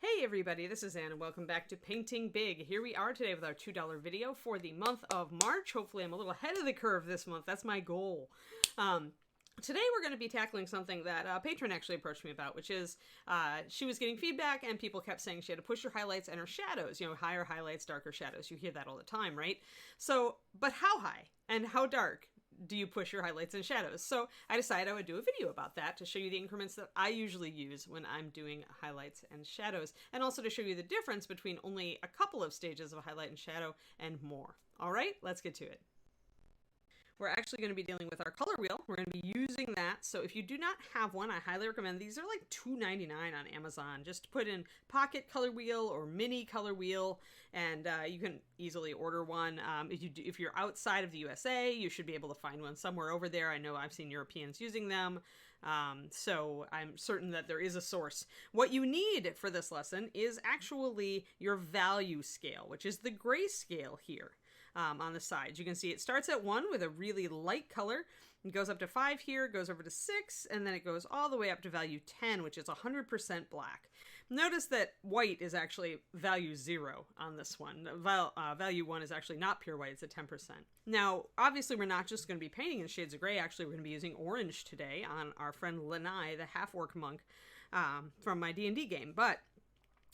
Hey everybody, this is Ann and welcome back to Painting Big. Here we are today with our $2 video for the month of March. Hopefully I'm a little ahead of the curve this month. That's my goal. Today we're going to be tackling something that a patron actually approached me about, which is she was getting feedback and people kept saying she had to push her highlights and her shadows, you know, higher highlights, darker shadows. You hear that all the time, right? So, but how high and how dark do you push your highlights and shadows? So I decided I would do a video about that to show you the increments that I usually use when I'm doing highlights and shadows, and also to show you the difference between only a couple of stages of highlight and shadow and more. All right, let's get to it. We're actually going to be dealing with our color wheel. We're going to be using that. So if you do not have one, I highly recommend. These are like $2.99 on Amazon. Just put in pocket color wheel or mini color wheel, and you can easily order one. If you're outside of the USA, you should be able to find one somewhere over there. I know I've seen Europeans using them. So I'm certain that there is a source. What you need for this lesson is actually your value scale, which is the grayscale here. On the sides. You can see it starts at 1 with a really light color. It goes up to 5 here, goes over to 6, and then it goes all the way up to value 10, which is 100% black. Notice that white is actually value 0 on this one. Value 1 is actually not pure white, it's at 10%. Now, obviously we're not just going to be painting in shades of gray. Actually, we're going to be using orange today on our friend Lanai, the half-orc monk from my D&D game. But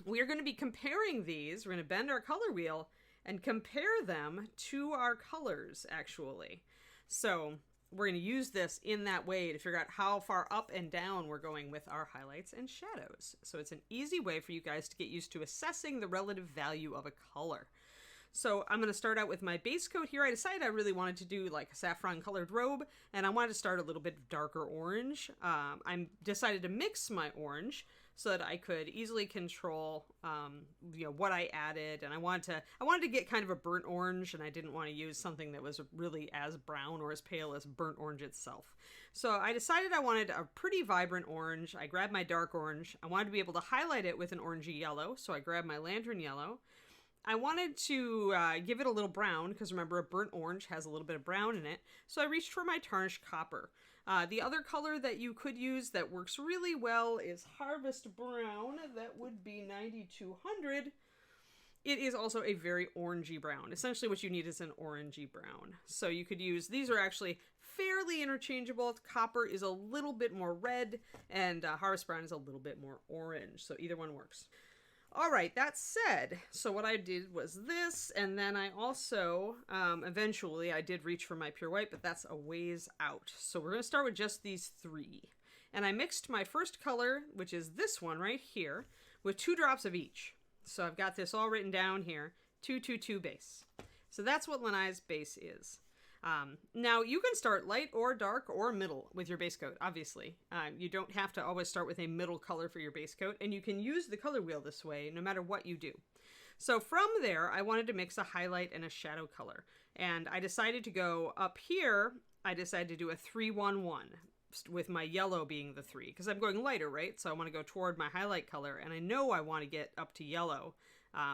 we are going to be comparing these. We're going to bend our color wheel and compare them to our colors, actually. So we're going to use this in that way to figure out how far up and down we're going with our highlights and shadows. So it's an easy way for you guys to get used to assessing the relative value of a color. So I'm going to start out with my base coat here. I decided I really wanted to do like a saffron colored robe, and I wanted to start a little bit darker orange. I decided to mix my orange so that I could easily control, what I added. And I wanted to get kind of a burnt orange, and I didn't want to use something that was really as brown or as pale as burnt orange itself. So I decided I wanted a pretty vibrant orange. I grabbed my dark orange. I wanted to be able to highlight it with an orangey yellow, so I grabbed my lantern yellow. I wanted to give it a little brown, because remember, a burnt orange has a little bit of brown in it, so I reached for my tarnished copper. The other color that you could use that works really well is Harvest Brown. That would be 9200. It is also a very orangey brown. Essentially what you need is an orangey brown. So you could use, these are actually fairly interchangeable. Copper is a little bit more red, and Harvest Brown is a little bit more orange, so either one works. All right, that said, so what I did was this, and then I also, eventually I did reach for my pure white, but that's a ways out. So we're going to start with just these 3. And I mixed my first color, which is this one right here, with 2 drops of each. So I've got this all written down here, 2, 2, 2 base. So that's what Lanai's base is. Now you can start light or dark or middle with your base coat, obviously. You don't have to always start with a middle color for your base coat, and you can use the color wheel this way no matter what you do. So from there, I wanted to mix a highlight and a shadow color, and I decided to go up here. I decided to do a 3-1-1 with my yellow being the 3, because I'm going lighter, right? So I want to go toward my highlight color, and I know I want to get up to yellow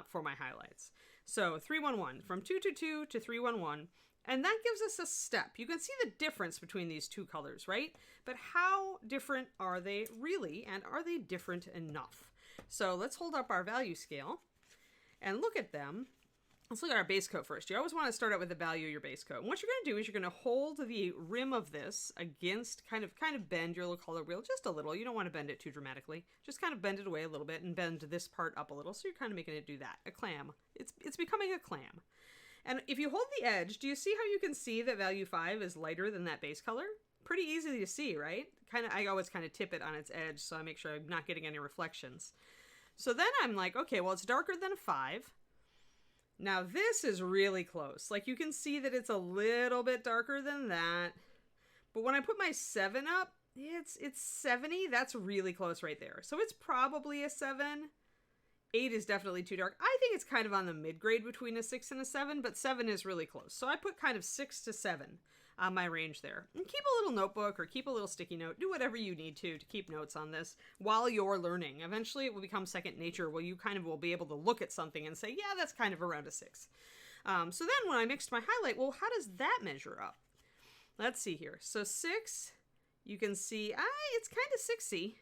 for my highlights. So 3-1-1, from 2-2 to 3-1-1. And that gives us a step. You can see the difference between these 2 colors, right? But how different are they really? And are they different enough? So let's hold up our value scale and look at them. Let's look at our base coat first. You always want to start out with the value of your base coat. And what you're going to do is you're going to hold the rim of this against, kind of bend your little color wheel just a little. You don't want to bend it too dramatically. Just kind of bend it away a little bit and bend this part up a little. So you're kind of making it do that. A clam. It's becoming a clam. And if you hold the edge, do you see how you can see that value 5 is lighter than that base color? Pretty easy to see, right? I always kind of tip it on its edge so I make sure I'm not getting any reflections. So then I'm like, okay, well, it's darker than a 5. Now this is really close. Like you can see that it's a little bit darker than that. But when I put my 7 up, it's 70. That's really close right there. So it's probably a 7. 8 is definitely too dark. I think it's kind of on the mid-grade between a 6 and a 7, but 7 is really close. So I put kind of 6 to 7 on my range there. And keep a little notebook or keep a little sticky note. Do whatever you need to keep notes on this while you're learning. Eventually it will become second nature where you kind of will be able to look at something and say, yeah, that's kind of around a 6. So then when I mixed my highlight, well, how does that measure up? Let's see here. So 6, you can see, it's kind of 6-y.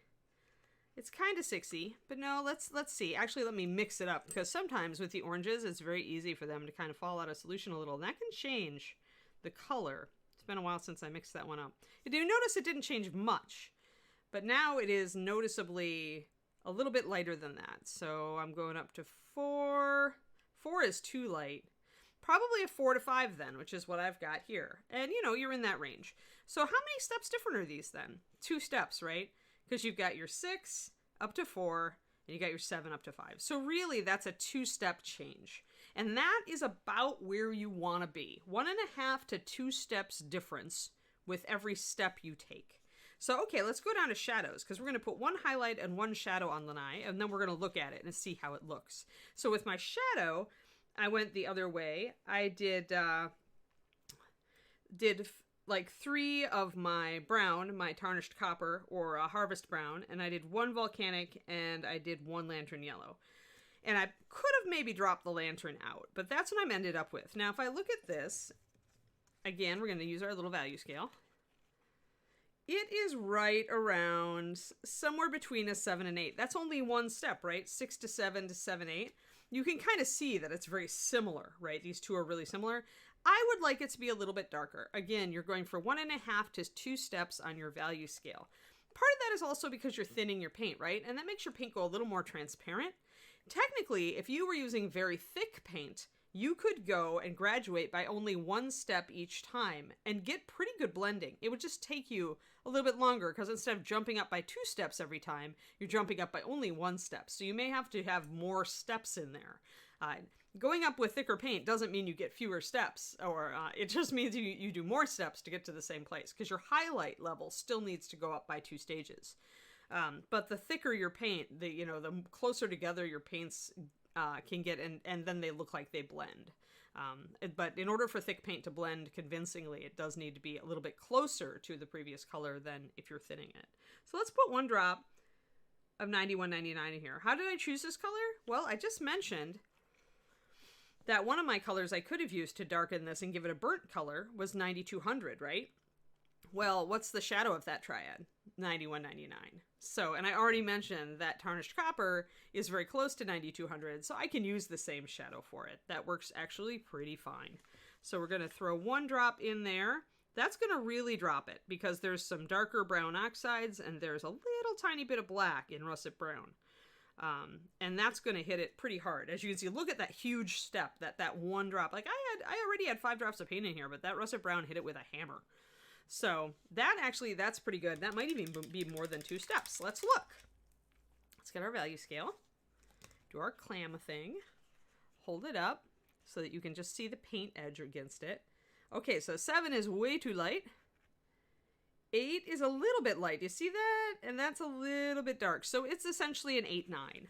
It's kind of 6-y, but no, let's see. Actually, let me mix it up, because sometimes with the oranges, it's very easy for them to kind of fall out of solution a little, and that can change the color. It's been a while since I mixed that one up. You do notice it didn't change much, but now it is noticeably a little bit lighter than that. So I'm going up to 4. 4 is too light. Probably a 4 to 5 then, which is what I've got here. And, you know, you're in that range. So how many steps different are these then? 2 steps, right? Because you've got your 6 up to 4, and you got your 7 up to 5. So really, that's a 2-step change. And that is about where you want to be. 1.5 to 2 steps difference with every step you take. So, okay, let's go down to shadows, because we're going to put 1 highlight and 1 shadow on Lanai, and then we're going to look at it and see how it looks. So with my shadow, I went the other way. I did like 3 of my brown, my tarnished copper or a harvest brown, and I did 1 volcanic, and I did 1 lantern yellow. And I could have maybe dropped the lantern out, but that's what I ended up with. Now, if I look at this, again, we're going to use our little value scale. It is right around somewhere between a 7 and 8. That's only 1 step, right? 6 to 7 to 7, 8. You can kind of see that it's very similar, right? These two are really similar. I would like it to be a little bit darker. Again, you're going for 1.5 to 2 steps on your value scale. Part of that is also because you're thinning your paint, right? And that makes your paint go a little more transparent. Technically, if you were using very thick paint, you could go and graduate by only 1 step each time and get pretty good blending. It would just take you a little bit longer, because instead of jumping up by 2 steps every time, you're jumping up by only 1 step. So you may have to have more steps in there. Going up with thicker paint doesn't mean you get fewer steps, or it just means you do more steps to get to the same place, because your highlight level still needs to go up by 2 stages. But the thicker your paint, the closer together your paints can get, and then they look like they blend. But in order for thick paint to blend convincingly, it does need to be a little bit closer to the previous color than if you're thinning it. So let's put 1 drop of 9199 in here. How did I choose this color? Well, I just mentioned that one of my colors I could have used to darken this and give it a burnt color was 9200, right? Well, what's the shadow of that triad? 9199. So, and I already mentioned that tarnished copper is very close to 9200, so I can use the same shadow for it. That works actually pretty fine. So we're going to throw 1 drop in there. That's going to really drop it, because there's some darker brown oxides and there's a little tiny bit of black in russet brown. And that's going to hit it pretty hard. As you can see, look at that huge step, that 1 drop. Like I already had 5 drops of paint in here, but that russet brown hit it with a hammer. So that's pretty good. That might even be more than 2 steps. Let's look. Let's get our value scale. Do our clam thing. Hold it up so that you can just see the paint edge against it. Okay, so 7 is way too light. 8 is a little bit light. You see that? And that's a little bit dark. So it's essentially an 8-9.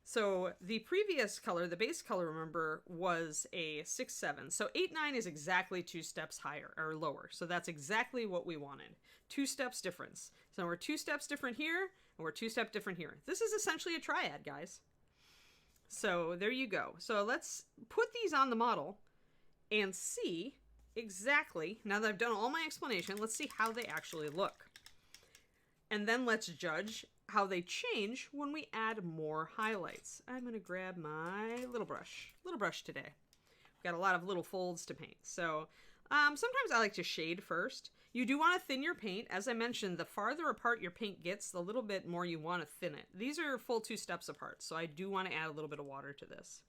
So the previous color, the base color, remember, was a 6-7. So 8-9 is exactly 2 steps higher or lower. So that's exactly what we wanted. 2 steps difference. So we're 2 steps different here, and we're 2 steps different here. This is essentially a triad, guys. So there you go. So let's put these on the model and see exactly, now that I've done all my explanation, let's see how they actually look. And then let's judge how they change when we add more highlights. I'm going to grab my little brush today. We've got a lot of little folds to paint. So sometimes I like to shade first. You do want to thin your paint. As I mentioned, the farther apart your paint gets, the little bit more you want to thin it. These are full 2 steps apart, so I do want to add a little bit of water to this.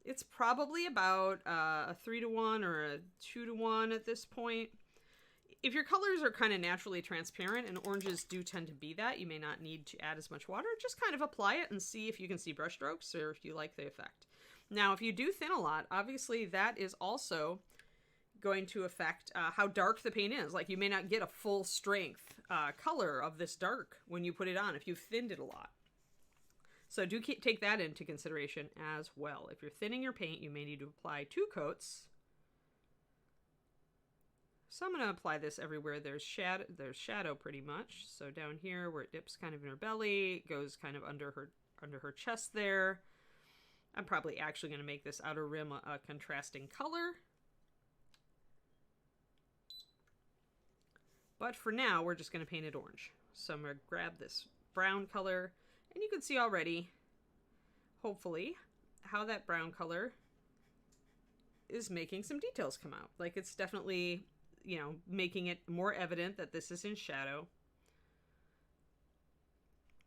It's probably about a 3-to-1 or a 2-to-1 at this point. If your colors are kind of naturally transparent, and oranges do tend to be that, you may not need to add as much water. Just kind of apply it and see if you can see brush strokes or if you like the effect. Now, if you do thin a lot, obviously that is also going to affect how dark the paint is. Like, you may not get a full strength color of this dark when you put it on if you've thinned it a lot. So do take that into consideration as well. If you're thinning your paint, you may need to apply 2 coats. So I'm going to apply this everywhere there's shadow pretty much. So down here where it dips kind of in her belly, goes kind of under her chest there. I'm probably actually going to make this outer rim a contrasting color. But for now, we're just going to paint it orange. So I'm going to grab this brown color, and you can see already, hopefully, how that brown color is making some details come out. Like it's definitely, you know, making it more evident that this is in shadow.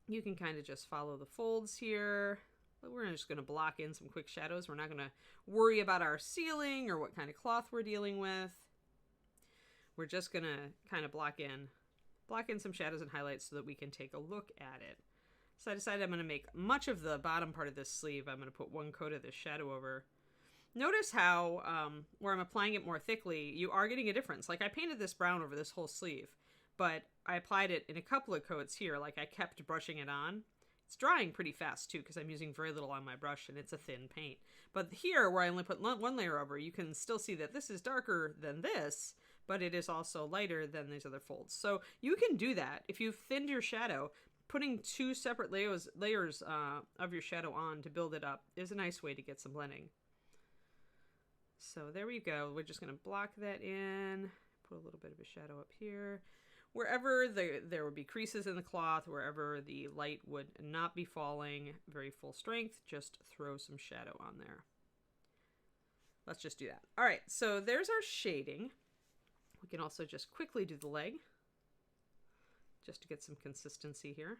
You can kind of just follow the folds here. But we're just going to block in some quick shadows. We're not going to worry about our ceiling or what kind of cloth we're dealing with. We're just going to kind of block in some shadows and highlights so that we can take a look at it. So I decided I'm going to make much of the bottom part of this sleeve. I'm going to put one coat of this shadow over. Notice how, where I'm applying it more thickly, you are getting a difference. Like I painted this brown over this whole sleeve, but I applied it in a couple of coats here. Like I kept brushing it on. It's drying pretty fast too because I'm using very little on my brush and it's a thin paint. But here where I only put one layer over, you can still see that this is darker than this, but it is also lighter than these other folds. So you can do that. If you've thinned your shadow, putting two separate layers of your shadow on to build it up is a nice way to get some blending. So there we go. We're just going to block that in, put a little bit of a shadow up here. Wherever there would be creases in the cloth, wherever the light would not be falling very full strength, just throw some shadow on there. Let's just do that. All right, so there's our shading. We can also just quickly do the leg, just to get some consistency here.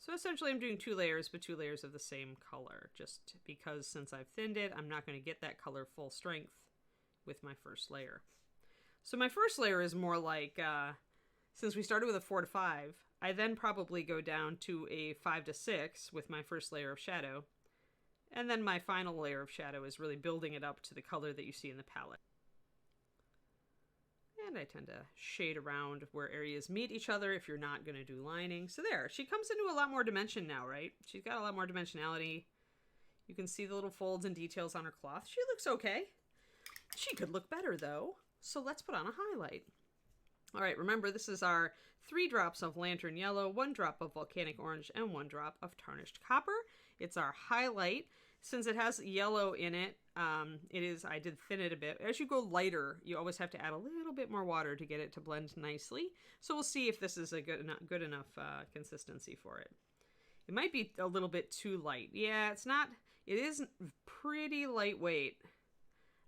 So essentially I'm doing two layers, but two layers of the same color, just because since I've thinned it, I'm not going to get that color full strength with my first layer. So my first layer is more like, since we started with a 4 to 5, I then probably go down to a 5 to 6 with my first layer of shadow. And then my final layer of shadow is really building it up to the color that you see in the palette. And I tend to shade around where areas meet each other if you're not going to do lining. So there, she comes into a lot more dimension now, right? She's got a lot more dimensionality. You can see the little folds and details on her cloth. She looks okay. She could look better though. So let's put on a highlight. All right, remember this is our 3 drops of Lantern Yellow, 1 drop of Volcanic Orange, and 1 drop of Tarnished Copper. It's our highlight. Since it has yellow in it, I did thin it a bit. As you go lighter, you always have to add a little bit more water to get it to blend nicely. So we'll see if this is a good enough consistency for it. It might be a little bit too light. Yeah, it's not. It is pretty lightweight.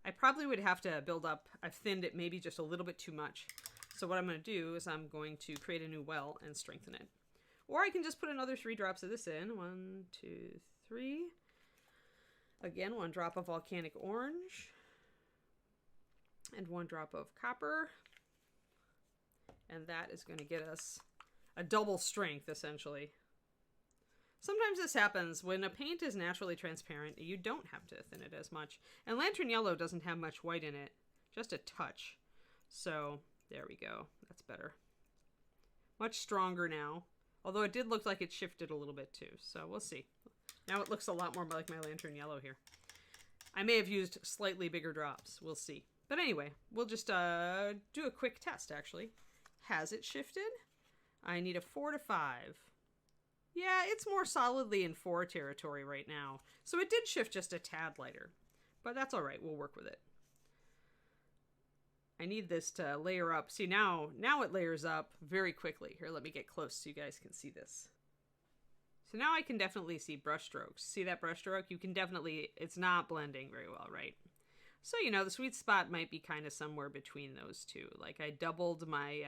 I probably would have to build up. I've thinned it maybe just a little bit too much. So what I'm going to do is I'm going to create a new well and strengthen it. Or I can just put another 3 drops of this in. 1, 2, 3. Again, 1 drop of Volcanic Orange and 1 drop of Copper. And that is going to get us a double strength, essentially. Sometimes this happens when a paint is naturally transparent. You don't have to thin it as much. And Lantern Yellow doesn't have much white in it, just a touch. So there we go. That's better. Much stronger now. Although it did look like it shifted a little bit too. So we'll see. Now it looks a lot more like my Lantern Yellow here. I may have used slightly bigger drops. We'll see. But anyway, we'll just do a quick test, actually. Has it shifted? I need a 4 to 5. Yeah, it's more solidly in 4 territory right now. So it did shift just a tad lighter. But that's all right. We'll work with it. I need this to layer up. See, now it layers up very quickly. Here, let me get close so you guys can see this. So now I can definitely see brush strokes. See that brush stroke? You can definitely, it's not blending very well, right? So, you know, the sweet spot might be kind of somewhere between those two. Like I doubled my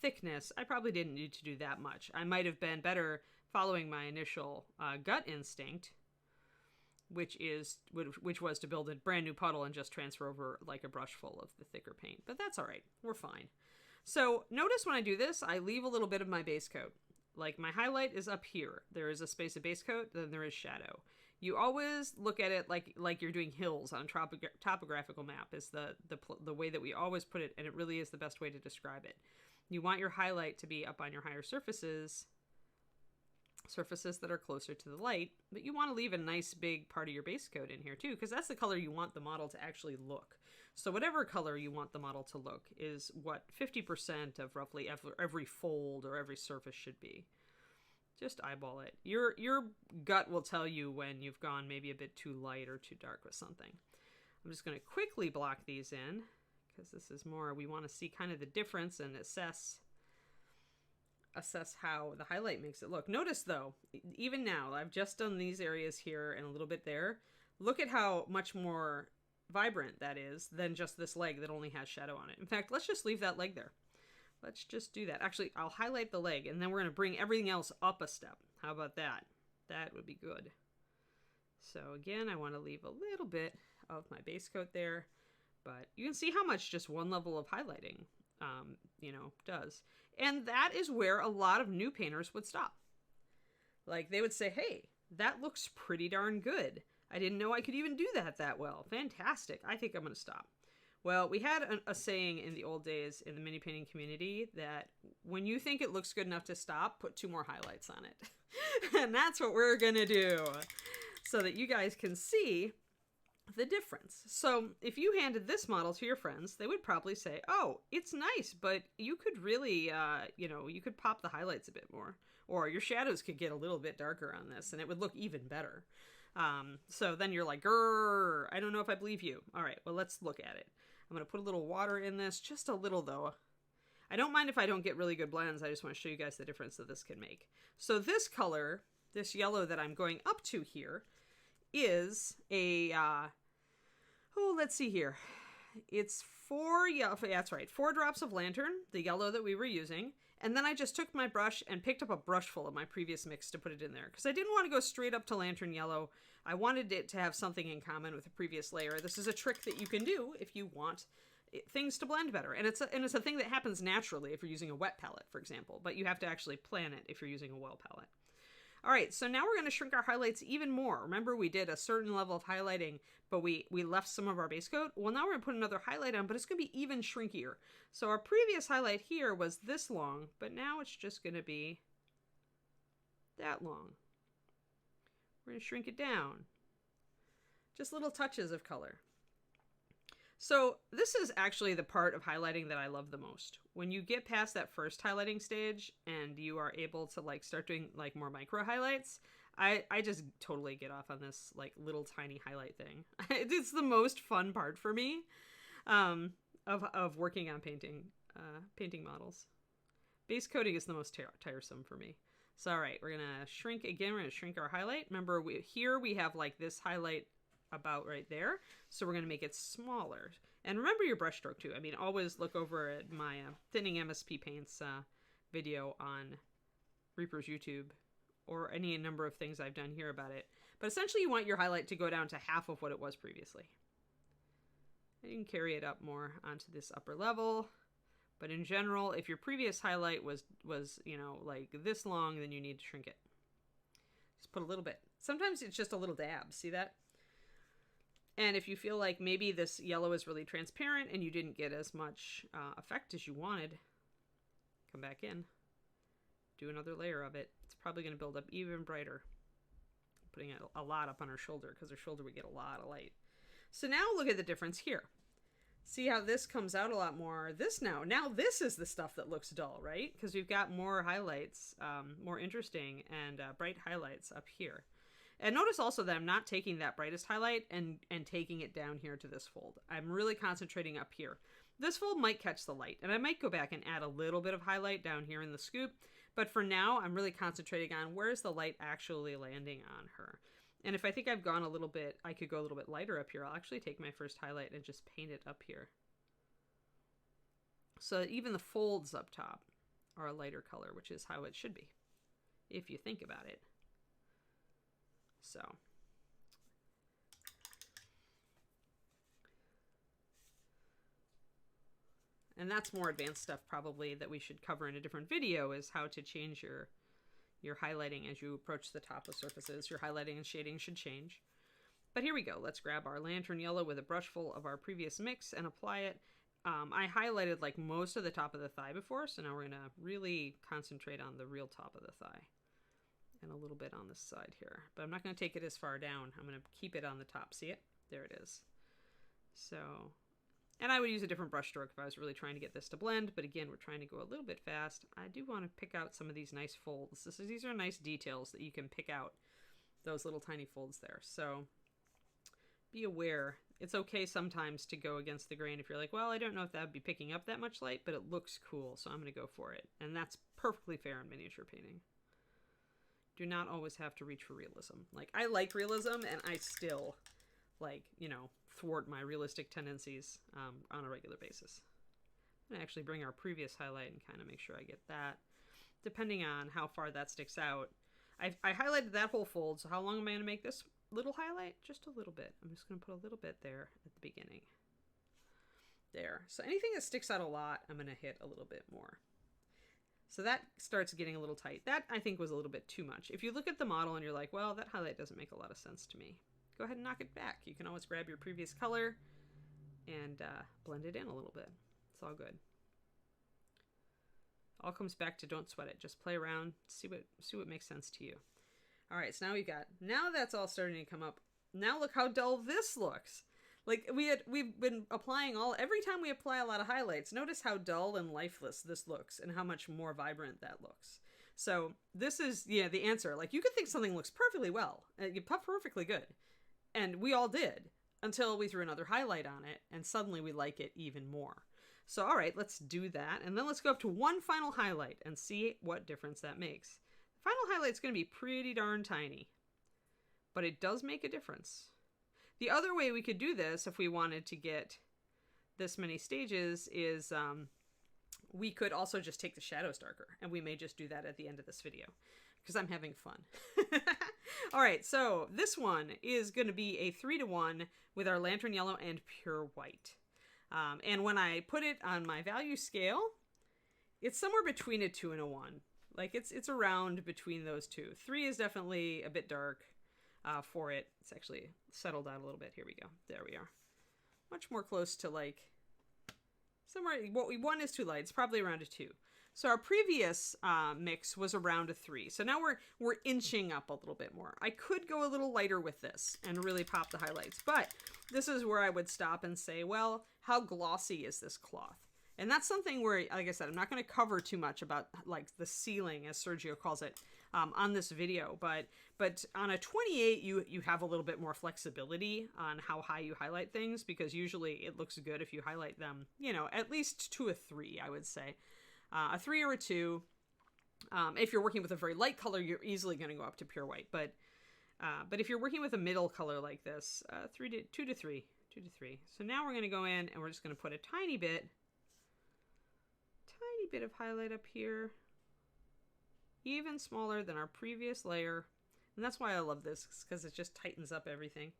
thickness. I probably didn't need to do that much. I might have been better following my initial gut instinct, which was to build a brand new puddle and just transfer over like a brush full of the thicker paint. But that's all right. We're fine. So notice when I do this, I leave a little bit of my base coat. Like my highlight is up here. There is a space of base coat, then there is shadow. You always look at it like you're doing hills on a topographical map is the way that we always put it, and it really is the best way to describe it. You want your highlight to be up on your higher surfaces that are closer to the light, but you want to leave a nice big part of your base coat in here too, because that's the color you want the model to actually look. So whatever color you want the model to look is what 50% of roughly every fold or every surface should be. Just eyeball it. Your gut will tell you when you've gone maybe a bit too light or too dark with something. I'm just going to quickly block these in, because this is more, we want to see kind of the difference and assess how the highlight makes it look. Notice though, even now, I've just done these areas here and a little bit there. Look at how much more vibrant that is than just this leg that only has shadow on it. In fact, let's just leave that leg there. Let's just do that. Actually, I'll highlight the leg and then we're going to bring everything else up a step. How about that? That would be good. So again, I want to leave a little bit of my base coat there, but you can see how much just one level of highlighting, does. And that is where a lot of new painters would stop. Like they would say, hey, that looks pretty darn good. I didn't know I could even do that well. Fantastic. I think I'm going to stop. Well, we had a saying in the old days in the mini painting community that when you think it looks good enough to stop, put 2 more highlights on it. And that's what we're going to do so that you guys can see the difference. So if you handed this model to your friends, they would probably say, oh, it's nice, but you could really, you could pop the highlights a bit more, or your shadows could get a little bit darker on this and it would look even better. So then you're like, grrr, I don't know if I believe you. All right, well, let's look at it. I'm going to put a little water in this, just a little though. I don't mind if I don't get really good blends. I just want to show you guys the difference that this can make. So this color, this yellow that I'm going up to here, is a, let's see here. It's 4 drops of Lantern, the yellow that we were using. And then I just took my brush and picked up a brush full of my previous mix to put it in there. Because I didn't want to go straight up to Lantern Yellow. I wanted it to have something in common with the previous layer. This is a trick that you can do if you want things to blend better. And it's a thing that happens naturally if you're using a wet palette, for example. But you have to actually plan it if you're using a well palette. All right, so now we're going to shrink our highlights even more. Remember, we did a certain level of highlighting, but we left some of our base coat. Well, now we're going to put another highlight on, but it's going to be even shrinkier. So our previous highlight here was this long, but now it's just going to be that long. We're going to shrink it down. Just little touches of color. So this is actually the part of highlighting that I love the most. When you get past that first highlighting stage and you are able to start doing more micro highlights, I just totally get off on this little tiny highlight thing. It's the most fun part for me of working on painting models. Base coating is the most tiresome for me. So all right, we're gonna shrink again. We're gonna shrink our highlight. Remember, here we have this highlight about right there, so we're going to make it smaller. And remember your brush stroke too. I mean, always look over at my thinning MSP paints video on Reaper's YouTube, or any number of things I've done here about it. But essentially you want your highlight to go down to half of what it was previously. And you can carry it up more onto this upper level. But in general, if your previous highlight was this long, then you need to shrink it. Just put a little bit. Sometimes it's just a little dab. See that? And if you feel like maybe this yellow is really transparent and you didn't get as much effect as you wanted, come back in, do another layer of it. It's probably going to build up even brighter. Putting a lot up on her shoulder because her shoulder would get a lot of light. So now look at the difference here. See how this comes out a lot more. Now this is the stuff that looks dull, right? Because we've got more highlights, more interesting and bright highlights up here. And notice also that I'm not taking that brightest highlight and taking it down here to this fold. I'm really concentrating up here. This fold might catch the light, and I might go back and add a little bit of highlight down here in the scoop. But for now, I'm really concentrating on where's the light actually landing on her. And if I think I've gone a little bit, I could go a little bit lighter up here. I'll actually take my first highlight and just paint it up here. So that even the folds up top are a lighter color, which is how it should be, if you think about it. So, and that's more advanced stuff probably that we should cover in a different video, is how to change your highlighting as you approach the top of surfaces. Your highlighting and shading should change. But here we go. Let's grab our Lantern Yellow with a brush full of our previous mix and apply it. I highlighted most of the top of the thigh before, so now we're going to really concentrate on the real top of the thigh. And a little bit on this side here. But I'm not going to take it as far down. I'm going to keep it on the top. See it? There it is. So, and I would use a different brush stroke if I was really trying to get this to blend. But again, we're trying to go a little bit fast. I do want to pick out some of these nice folds. These are nice details that you can pick out. Those little tiny folds there. So be aware It's okay sometimes to go against the grain if you're like, well, I don't know if that would be picking up that much light, but it looks cool, so I'm going to go for it. And that's perfectly fair in miniature painting. Do not always have to reach for realism. Like, I like realism, and I still, like, you know, thwart my realistic tendencies on a regular basis. I'm going to actually bring our previous highlight and kind of make sure I get that. Depending on how far that sticks out. I highlighted that whole fold, so how long am I going to make this little highlight? Just a little bit. I'm just going to put a little bit there at the beginning. There. So anything that sticks out a lot, I'm going to hit a little bit more. So that starts getting a little tight. That, I think, was a little bit too much. If you look at the model and you're like, well, that highlight doesn't make a lot of sense to me, go ahead and knock it back. You can always grab your previous color and blend it in a little bit. It's all good. All comes back to don't sweat it. Just play around, see what makes sense to you. All right, so now that's all starting to come up. Now look how dull this looks. Like we've been applying every time we apply a lot of highlights, notice how dull and lifeless this looks and how much more vibrant that looks. So this is, yeah, the answer. Like, you could think something looks perfectly well, perfectly good. And we all did until we threw another highlight on it and suddenly we like it even more. So, all right, let's do that. And then let's go up to one final highlight and see what difference that makes. The final highlight's going to be pretty darn tiny, but it does make a difference. The other way we could do this, if we wanted to get this many stages, is we could also just take the shadows darker, and we may just do that at the end of this video, because I'm having fun. All right, so this one is going to be a 3-to-1 with our Lantern Yellow and Pure White. And when I put it on my value scale, it's somewhere between a 2 and a 1. Like, it's around between those two. 3 is definitely a bit dark for it. It's actually settled out a little bit. Here we go. There we are. Much more close to, like, somewhere. What we want is too light. It's probably around a 2. So our previous mix was around a 3. So now we're inching up a little bit more. I could go a little lighter with this and really pop the highlights, but this is where I would stop and say, well, how glossy is this cloth? And that's something where, like I said, I'm not going to cover too much about, like, the ceiling, as Sergio calls it, on this video. But on a 28, you have a little bit more flexibility on how high you highlight things, because usually it looks good if you highlight them, you know, at least to a 3, I would say. A 3 or a 2. If you're working with a very light color, you're easily going to go up to Pure White. But if you're working with a middle color like this, 2 to 3. So now we're going to go in and we're just going to put a tiny bit of highlight up here, even smaller than our previous layer. And that's why I love this, because it just tightens up everything.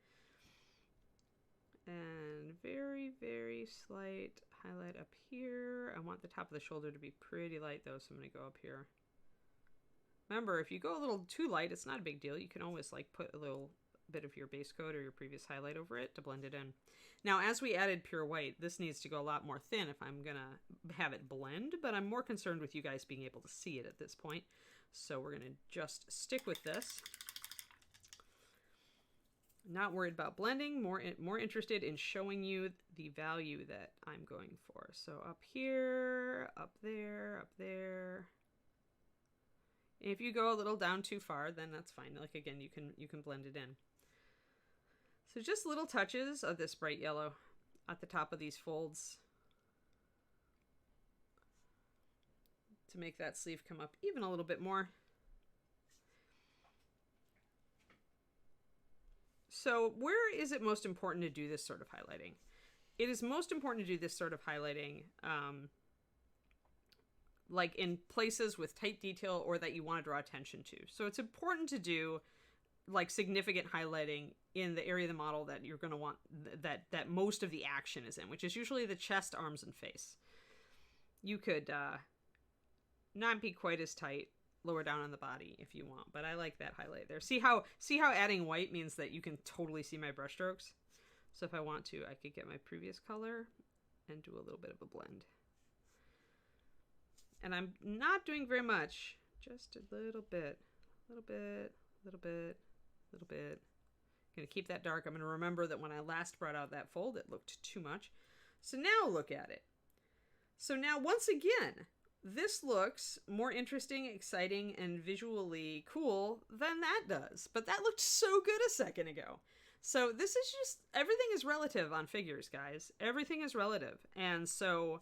And very, very slight highlight up here. I want the top of the shoulder to be pretty light though, so I'm going to go up here. Remember, if you go a little too light, it's not a big deal. You can always, like, put a little bit of your base coat or your previous highlight over it to blend it in. Now, as we added Pure White, this needs to go a lot more thin if I'm going to have it blend, but I'm more concerned with you guys being able to see it at this point. So we're going to just stick with this. Not worried about blending, more interested in showing you the value that I'm going for. So up here, up there, up there. If you go a little down too far, then that's fine. Like, again, you can blend it in. So just little touches of this bright yellow at the top of these folds to make that sleeve come up even a little bit more. So where is it most important to do this sort of highlighting? It is most important to do this sort of highlighting like in places with tight detail or that you want to draw attention to. So it's important to do, like, significant highlighting in the area of the model that you're going to want, that most of the action is in, which is usually the chest, arms, and face. You could not be quite as tight lower down on the body if you want, but I like that highlight there. See how adding white means that you can totally see my brush strokes? So if I want to, I could get my previous color and do a little bit of a blend. And I'm not doing very much, just a little bit. Gonna keep that dark. I'm gonna remember that when I last brought out that fold, it looked too much. So now look at it. So now, once again, this looks more interesting, exciting, and visually cool than that does. But that looked so good a second ago. So this is just, everything is relative on figures, guys. Everything is relative. And so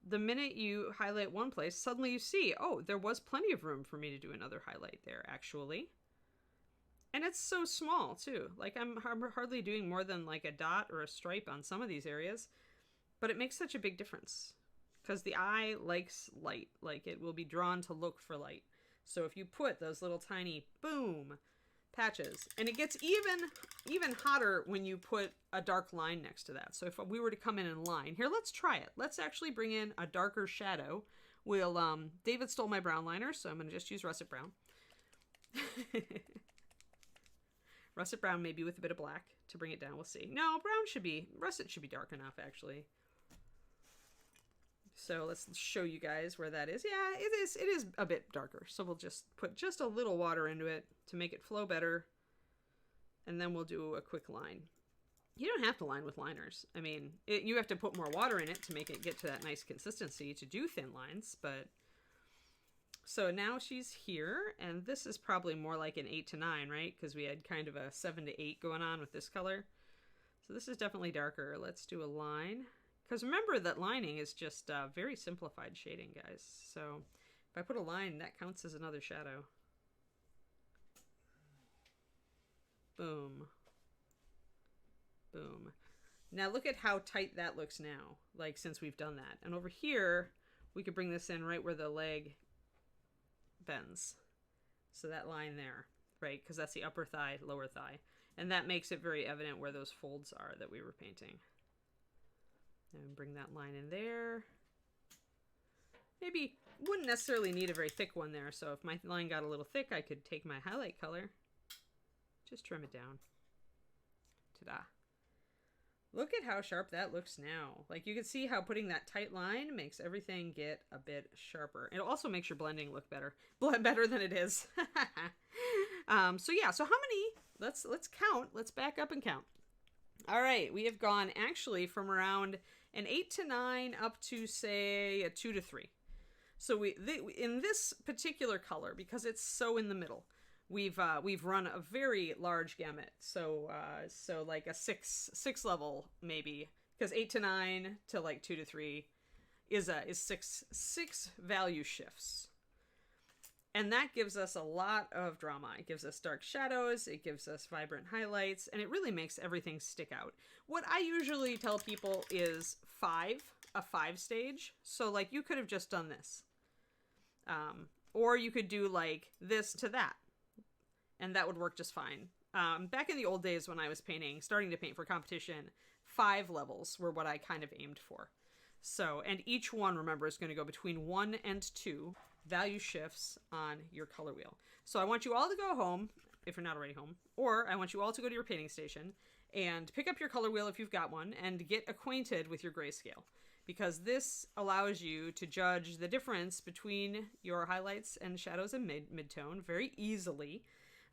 the minute you highlight one place, suddenly you see, oh, there was plenty of room for me to do another highlight there, actually. And it's so small, too. Like, I'm hardly doing more than like a dot or a stripe on some of these areas. But it makes such a big difference. Because the eye likes light. Like, it will be drawn to look for light. So if you put those little tiny, boom, patches, and it gets even hotter when you put a dark line next to that. So if we were to come in and line here, let's try it. Let's actually bring in a darker shadow. We'll David stole my brown liner, so I'm going to just use russet brown. Russet brown maybe with a bit of black to bring it down. We'll see. No, russet should be dark enough, actually. So let's show you guys where that is. Yeah, it is a bit darker. So we'll just put just a little water into it to make it flow better. And then we'll do a quick line. You don't have to line with liners. I mean, you have to put more water in it to make it get to that nice consistency to do thin lines. But so now she's here, and this is probably more like an 8 to 9, right? Because we had kind of a 7 to 8 going on with this color. So this is definitely darker. Let's do a line. Because remember that lining is just very simplified shading, guys. So if I put a line, that counts as another shadow. Boom. Boom. Now look at how tight that looks now, like since we've done that. And over here, we could bring this in right where the leg bends. So that line there, right? Because that's the upper thigh, lower thigh. And that makes it very evident where those folds are that we were painting. And bring that line in there. Maybe wouldn't necessarily need a very thick one there, so if my line got a little thick, I could take my highlight color. Just trim it down. Ta-da. Look at how sharp that looks now. Like, you can see how putting that tight line makes everything get a bit sharper. It also makes your blending look better. Better than it is. So yeah, so how many? Let's count. Let's back up and count. All right, we have gone actually from around an 8 to 9 up to, say, a 2 to 3. So in this particular color, because it's so in the middle, we've run a very large gamut. So like a six level maybe, because 8 to 9 to like 2 to 3 is six value shifts. And that gives us a lot of drama. It gives us dark shadows, it gives us vibrant highlights, and it really makes everything stick out. What I usually tell people is a 5 stage. So like you could have just done this. Or you could do like this to that. And that would work just fine. Back in the old days when I was starting to paint for competition, 5 levels were what I kind of aimed for. So, and each one, remember, is going to go between 1 and 2 value shifts on your color wheel. So I want you all to go home, if you're not already home, or I want you all to go to your painting station and pick up your color wheel if you've got one and get acquainted with your grayscale, because this allows you to judge the difference between your highlights and shadows and mid-tone very easily.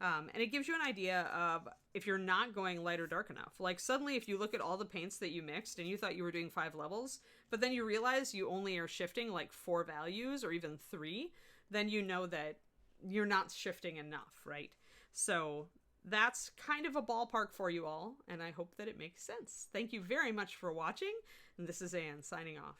And it gives you an idea of if you're not going light or dark enough. Like suddenly if you look at all the paints that you mixed and you thought you were doing 5 levels, but then you realize you only are shifting like 4 values or even 3, then you know that you're not shifting enough, right? So that's kind of a ballpark for you all, and I hope that it makes sense. Thank you very much for watching, and this is Anne signing off.